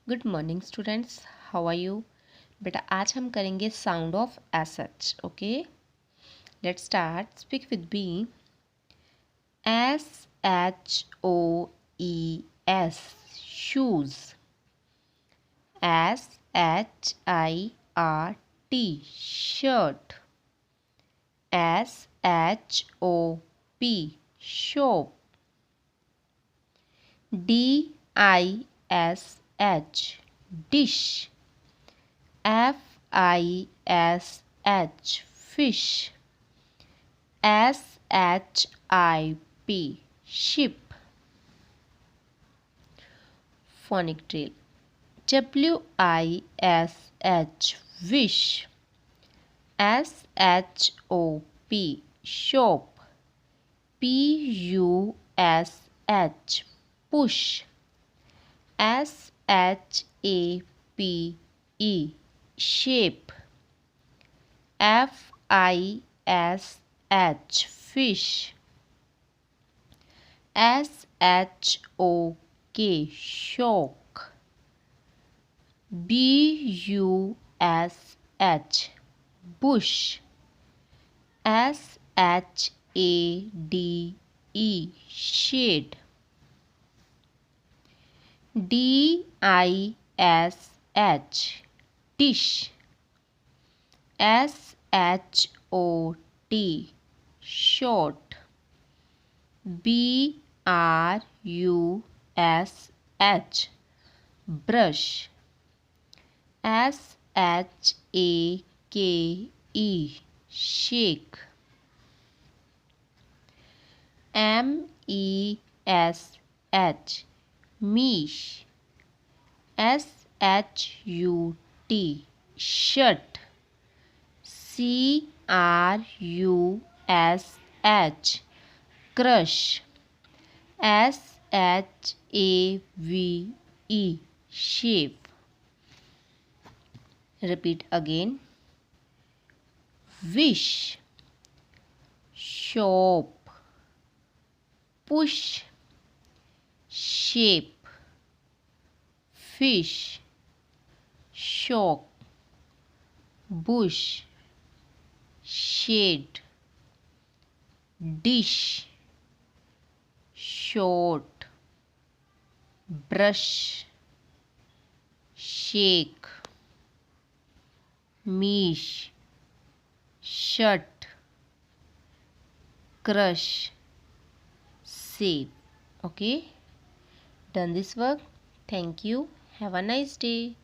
Good morning students, how are you. बेटा आज हम करेंगे sound of S H. Okay, let's start. Speak with B. S H O E S, shoes. S H I R T, shirt. S H O P, shop. D I S H, dish. FISH, fish. SHIP, ship. Phonic drill. WISH, wish. SHOP, shop. PUSH, push. SHAPE, shape. FISH, fish. SHOK, shock. BUSH, bush. SHADE, shade. DISH, dish. SHOT, short. BRUSH, brush. SHAKE, shake. MESH, mesh. SHUT, shut. CRUSH, crush. SHAVE, shave. Repeat again. Wish, shop, push, shape, fish, shock, bush, shade, dish, short, brush, shake, mesh, shut, crush, save. Okay, done this work. Thank you. Have a nice day.